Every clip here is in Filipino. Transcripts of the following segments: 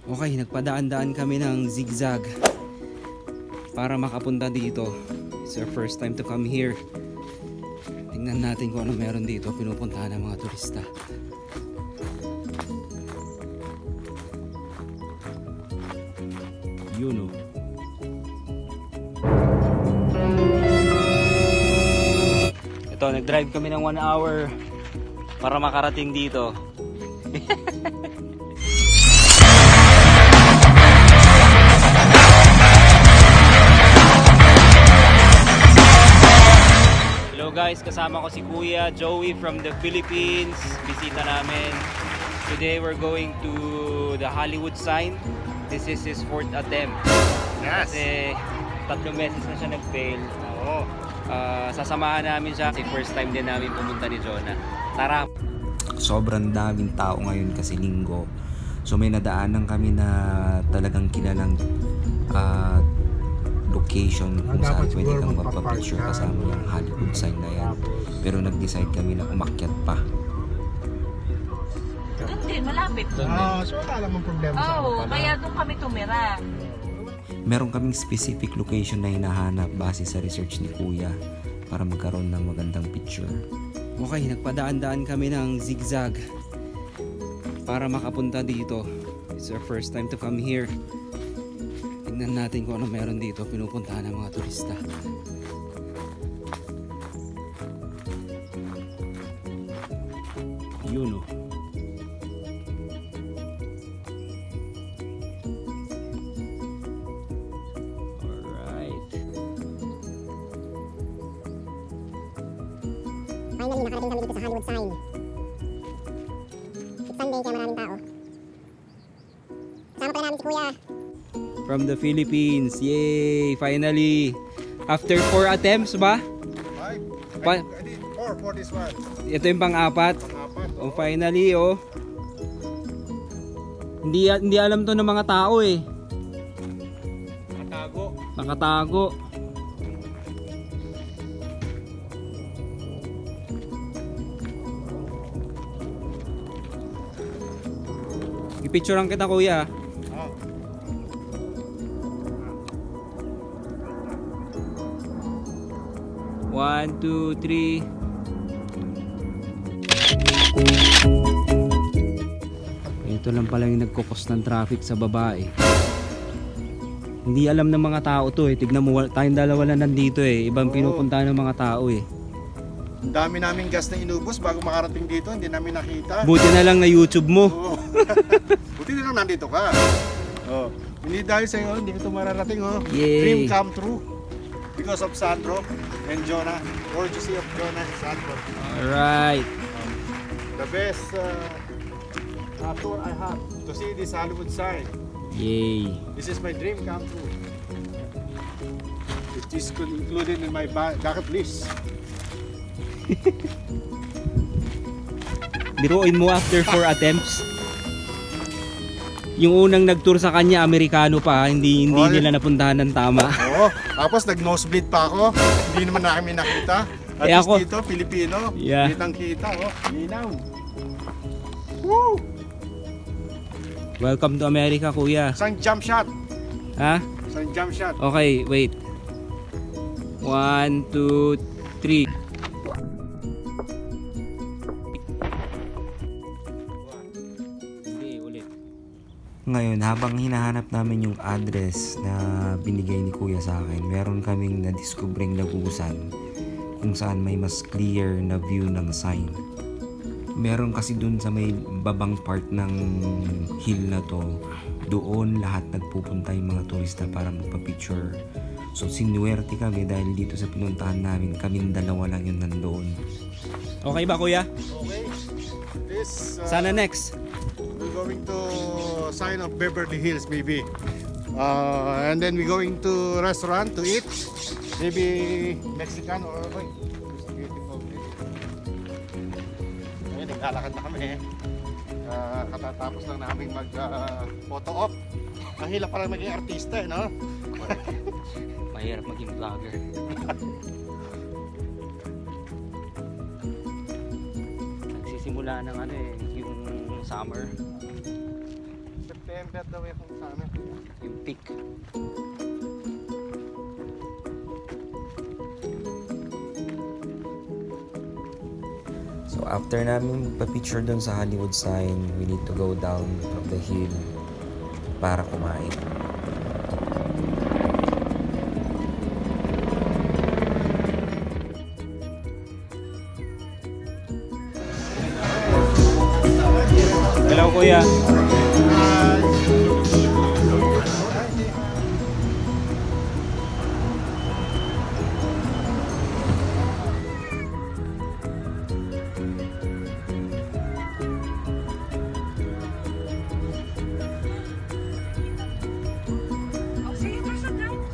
Okay, nagpadaan-daan kami ng zigzag para makapunta dito. It's our first time to come here. Tingnan natin kung ano meron dito. Pinupuntahan ng mga turista. Yun o. Ito, nag-drive kami ng 1 hour para makarating dito. Hello guys, kasama ko si Kuya Joey from the Philippines. Bisita namin. Today we're going to the Hollywood sign. This is his 4th attempt. Yes. Kasi 3 beses na siya nag-fail. Oo. Sasamahan namin siya kasi first time din namin pumunta ni Jonah. Tara! Sobrang daming tao ngayon kasi linggo. So may nadaanan kami na talagang kilalang location kung saan pwede kang magpa-picture kasama yung Hollywood sign na yan. Pero nag-decide kami na umakyat pa. Doon din, malapit. So wala namang problema sa Oo, kaya doon kami tumira. Meron kaming specific location na hinahanap base sa research ni Kuya para magkaroon ng magandang picture. Okay, nagpadaan-daan kami ng zigzag para makapunta dito. It's our first time to come here. Tingnan natin kung ano meron dito. Pinupuntahan ng mga turista. Yun o. Alright. Finally, nakarating kami dito sa Hollywood sign. It's Sunday, kaya maraming tao. Kasama pala namin si Kuya. From the Philippines. Yay! Finally! After 4 attempts ba? Five. Pa- I did four for this one. Ito yung pang-apat. Pang-apat. Oh, finally, oh. Hindi alam to ng mga tao eh. Nakatago. Nakatago. I-picturean kita, kuya. Oh. 1, 2, 3. Ito lang pala yung nagkukos ng traffic sa baba eh. Hindi alam ng mga tao to eh. Tignan mo, tayong dalawa na nandito eh. Ibang pinupuntahan ng mga tao eh. Ang dami naming gas na inubos bago makarating dito, hindi namin nakita. Buti na lang na YouTube mo. Oo. Buti na lang nandito ka. Oh. Hindi dahil sa'yo, hindi ito mararating. Oh. Yay. Dream come true. Because of Sandro and Jonah. Courtesy of Jonah and Sandro. Alright. The best tour I have to see this Hollywood sign. Yay. This is my dream come true. It is included in my bucket list. Biruin mo after 4 attempts. Yung unang nag-tour sa kanya, Amerikano pa, hindi Oh, nila napuntahan ng tama. Oo. Tapos nag-nosebleed pa ako. Hindi naman namin nakita. At Eh, least ako- dito, Pilipino. Yeah. Kitang kita. Oh. Linaw. Woo! Welcome to America, kuya. Isang jump shot. Ha? Isang jump shot. Okay, wait. 1, 2, 3. Sige, ulit. Ngayon, habang hinahanap namin yung address na binigay ni Kuya sa akin, meron kaming na-discovering lagusan kung saan may mas clear na view ng sign. Meron kasi dun sa may babang part ng hill na to, doon lahat nagpupunta yung mga turista para magpa-picture. So sinuwerte kami dahil dito sa pinuntahan namin, kaming dalawa lang yung nandoon. Okay ba, kuya? Okay. This, Sana next. we're going to sign of Beverly Hills maybe. And then we're going to restaurant to eat. Maybe Mexican or wait. It's beautiful. Ayun, naglalakad na kami eh. Katatapos lang namin mag photo op. Ang hirap parang maging artista eh, no? Mahirap maging vlogger. Nagsisimula ng ano eh, yung summer. September. Ember daw yung sa amin. Yung peak. So after namin pa-picture doon sa Hollywood sign, we need to go down from the hill para kumain. Hello kuya.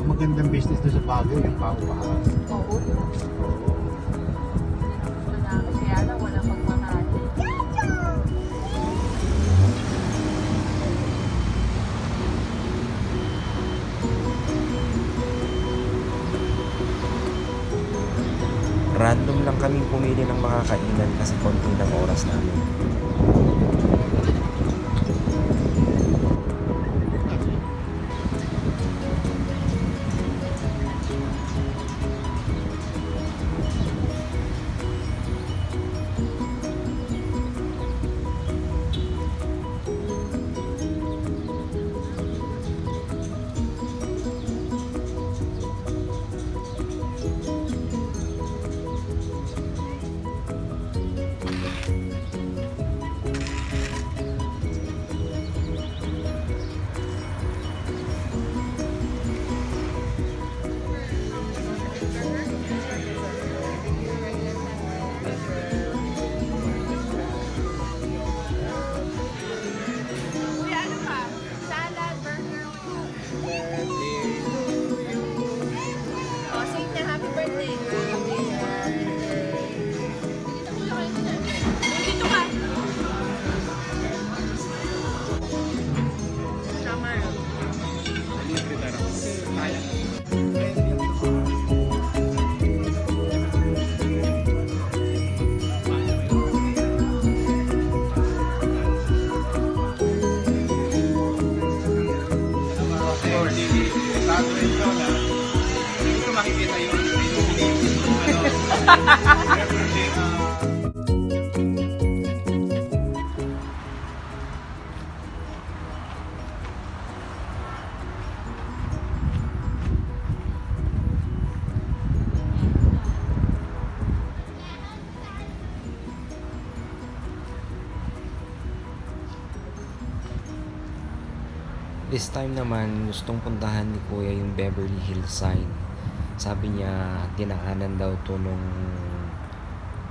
Ang magandang business doon sa Baguio, yung paupahan. Oo. Wala, kaya lang wala pagmamahal. Random lang kaming pumili ng makakainan kasi konti ng oras namin. Kuya, ano pa? Salad, burger, oh, say na happy birthday. Dito ka. Summer. Dito makikita yung This time naman, gustong puntahan ni Kuya yung Beverly Hills sign. Sabi niya, dinaanan daw to nung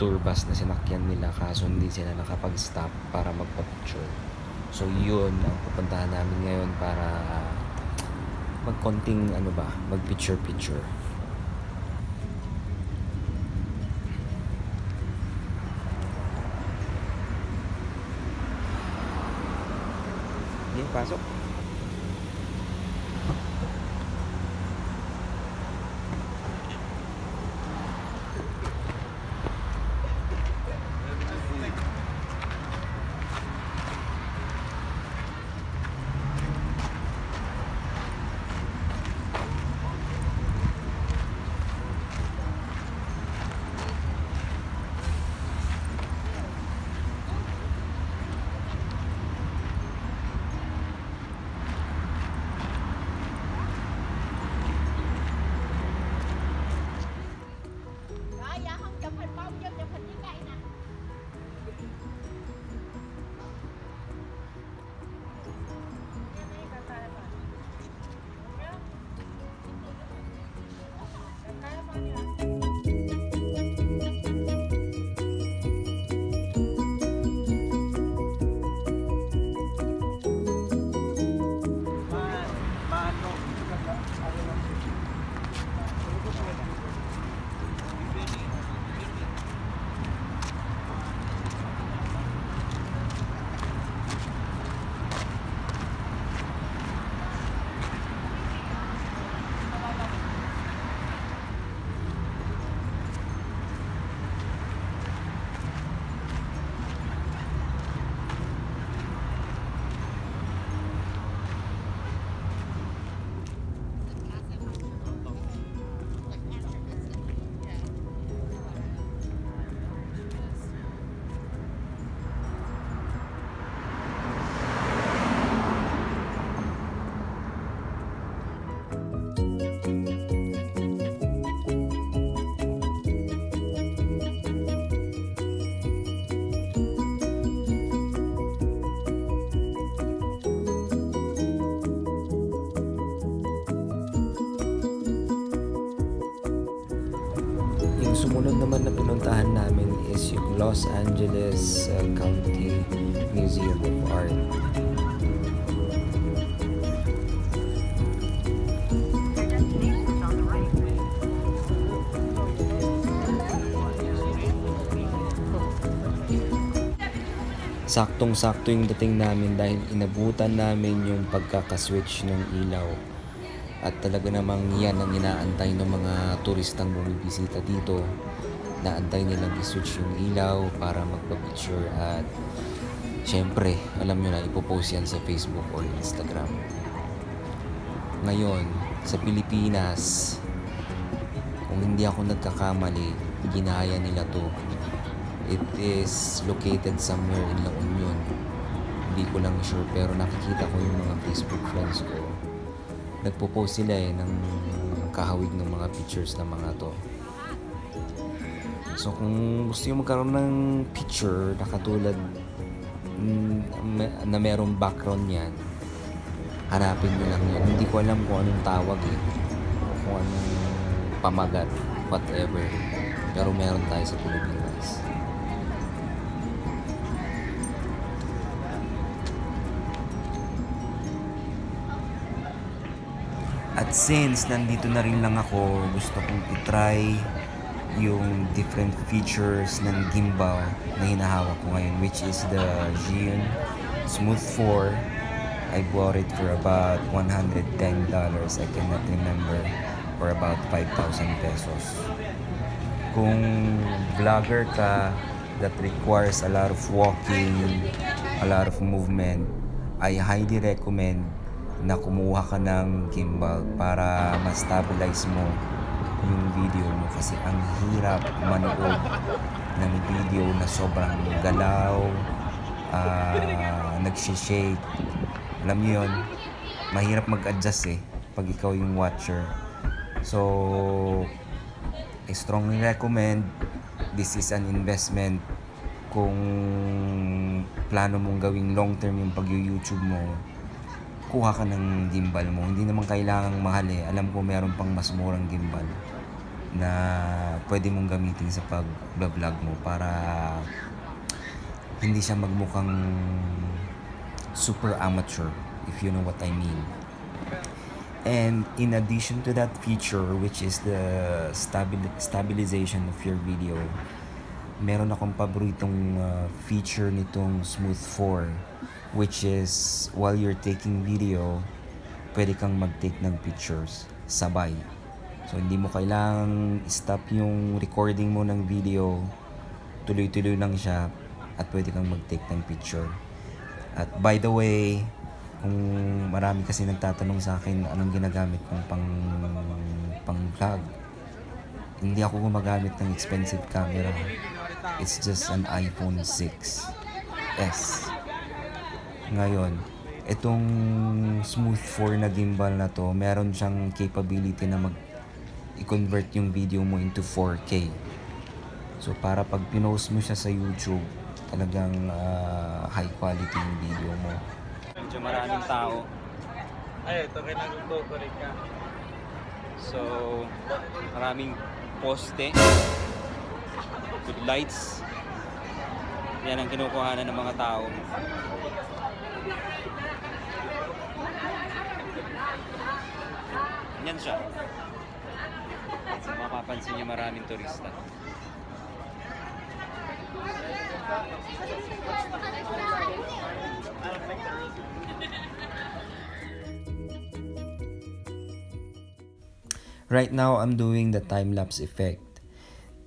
tour bus na sinakyan nila kaso hindi sila nakapag-stop para magpa-picture. So yun ang pupuntahan namin ngayon para magkonting mag-picture-picture. Okay, pasok. sumunod naman na pinuntahan namin is yung Los Angeles County Museum of Art. Saktong-sakto yung dating namin dahil inabutan namin yung pagkakaswitch ng ilaw. At talaga namang yan ang inaantay ng mga turistang bumibisita dito. Naantay nilang i-switch yung ilaw para magpa-picture at syempre, alam nyo na, ipopost yan sa Facebook or Instagram. Ngayon, sa Pilipinas, kung hindi ako nagkakamali, ginaya nila to. It is located somewhere in La Union. Hindi ko lang sure pero nakikita ko yung mga Facebook friends ko. Nagpo-post sila ng kahawig ng mga pictures ng mga to. So kung gusto nyo magkaroon ng picture na katulad na merong background yan, hanapin nyo lang yun. Hindi ko alam kung anong tawag o kung anong pamagat, whatever. Pero meron tayo sa Pilipinas. At since nandito na rin lang ako, gusto kong itry yung different features ng gimbal na hinahawak ko ngayon, which is the Zhiyun Smooth 4. I bought it for about $110. I cannot remember, for about 5,000 pesos. Kung vlogger ka that requires a lot of walking, a lot of movement, I highly recommend na kumuha ka ng gimbal para ma-stabilize mo yung video mo kasi ang hirap manood ng video na sobrang galaw, nagsishake. Alam niyo yun, mahirap mag-adjust pag ikaw yung watcher. So, I strongly recommend, this is an investment. Kung plano mong gawing long term yung pag-YouTube mo, kuha ka ng gimbal mo. Hindi naman kailangang mahal Alam ko meron pang mas murang gimbal na pwede mong gamitin sa pag-vlog mo para hindi siya magmukhang super amateur, if you know what I mean. And in addition to that feature, which is the stabilization of your video, meron akong paboritong feature nitong Smooth 4, which is while you're taking video, pwede kang mag-take ng pictures sabay. So hindi mo kailangang stop yung recording mo ng video, tuloy-tuloy lang siya at pwede kang mag-take ng picture. At by the way, kung marami kasi nagtatanong sa akin anong ginagamit kong pang vlog, hindi ako gumagamit ng expensive camera. It's just an iPhone 6s. Ngayon, itong Smooth 4 na gimbal na to, meron siyang capability na i-convert yung video mo into 4K. So para pag pinost mo siya sa YouTube, talagang high quality yung video mo. Medyo maraming tao. Ay, ito kinagusto ko rin ka. So, maraming poste. Good lights. Yan ang kinukuhanan ng mga tao. Yan siya. So, mapapansin niyo maraming turista. Right now, I'm doing the time-lapse effect.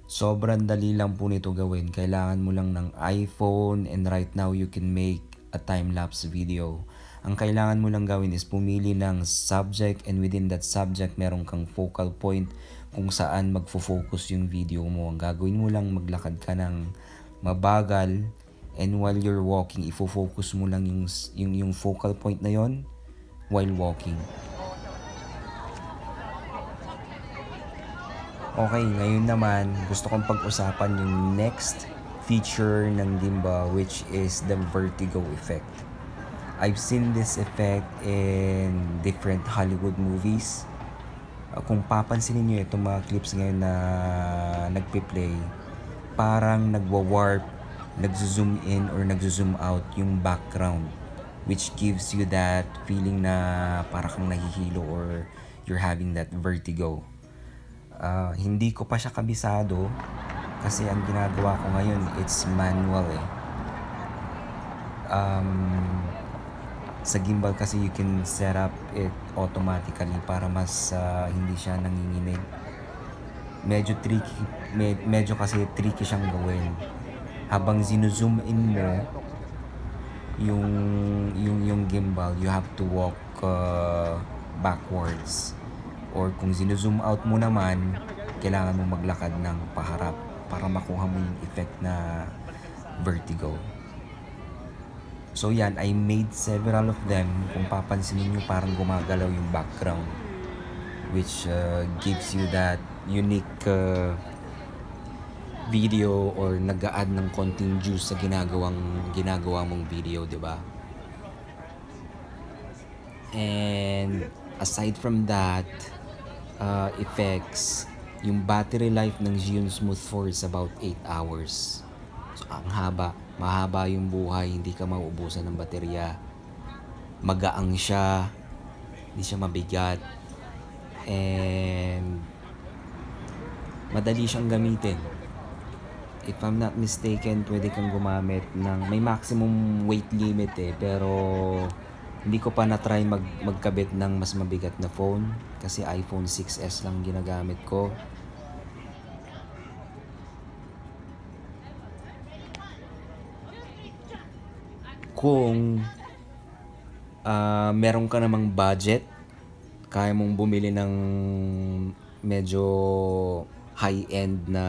Sobrang dali lang po nito gawin. Kailangan mo lang ng iPhone and right now you can make a time-lapse video. Ang kailangan mo lang gawin is pumili ng subject and within that subject meron kang focal point kung saan magfo-focus yung video mo. Ang gagawin mo lang maglakad ka ng mabagal and while you're walking, ifo-focus mo lang yung focal point na yon while walking. Okay, ngayon naman gusto kong pag-usapan yung next feature ng gimbal, which is the vertigo effect. I've seen this effect in different Hollywood movies Kung papansinin nyo itong mga clips ngayon na nagpi-play, parang nagwa-warp, nagzo-zoom in or nagzo-zoom out yung background, which gives you that feeling na para kang nahihilo or you're having that vertigo. Hindi ko pa siya kabisado kasi ang ginagawa ko ngayon, it's manual eh. Sa gimbal kasi you can set up it automatically para mas hindi siya nanginginig. Medyo kasi tricky siyang gawin. Habang zino-zoom in mo yung gimbal, you have to walk backwards. Or kung zino-zoom out mo naman, kailangan mo maglakad ng paharap para makuha mo yung effect na vertigo. So yan, I made several of them. Kung papansinin nyo, parang gumagalaw yung background, which gives you that unique video or nag-a-add ng konting juice sa ginagawa mong video, di ba? And aside from that, effects, yung battery life ng Zhiyun Smooth 4 is about 8 hours. So ang mahaba yung buhay, hindi ka mauubusan ng baterya. Magaang siya, hindi siya mabigat, and madali siyang gamitin. If I'm not mistaken, pwede kang gumamit ng, may maximum weight limit eh, pero hindi ko pa na-try magkabit ng mas mabigat na phone kasi iPhone 6s lang ginagamit ko. Kung meron ka namang budget, kaya mong bumili ng medyo high-end na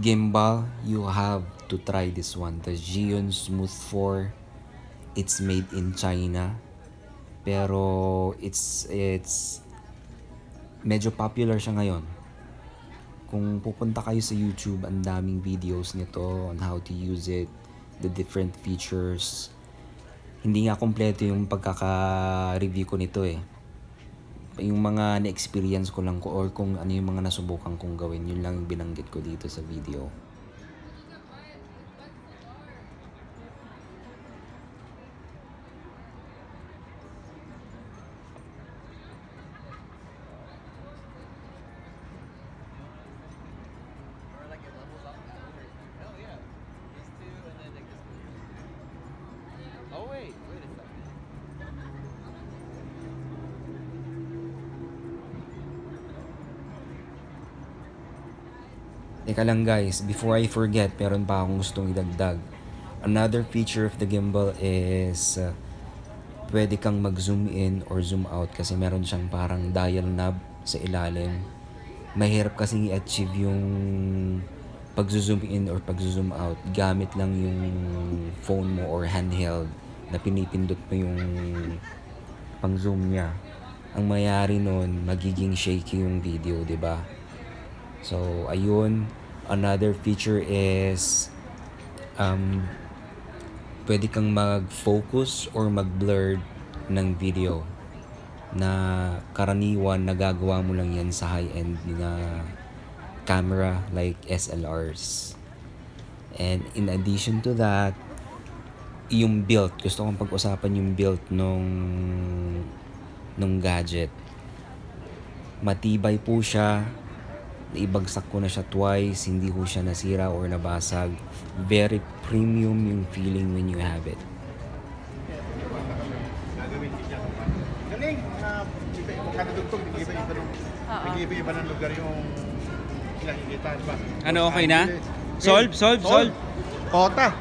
gimbal, you have to try this one, the Zhiyun Smooth 4. It's made in China, pero it's medyo popular siya ngayon. Kung pupunta kayo sa YouTube, ang daming videos nito on how to use it, the different features. Hindi nga kompleto yung pagkaka-review ko nito eh. Yung mga na-experience ko lang ko or kung ano yung mga nasubukan kong gawin, yun lang yung binanggit ko dito sa video. Oh wait a second. Teka lang guys, before I forget, meron pa akong gustong idagdag. Another feature of the gimbal is pwede kang mag-zoom in or zoom out kasi meron siyang parang dial knob sa ilalim. Mahirap kasi i-achieve yung pag-zoom in or pag-zoom out gamit lang yung phone mo or handheld na pinipindot mo yung pang-zoom niya. Ang mayari nun, magiging shaky yung video, di ba? So, ayun. Another feature is pwede kang mag-focus or mag-blur ng video na karaniwan nagagawa mo lang yan sa high-end na camera like SLRs. And in addition to that, yung build. Gusto kong pag-usapan yung build nung gadget. Matibay po siya. Naibagsak ko na siya twice, hindi ko siya nasira or nabasag. Very premium yung feeling when you have it. Galing! Kada dugtong, nag-iba-iba ng lugar yung nakikita, diba? Ano, okay na? Solve? Kota!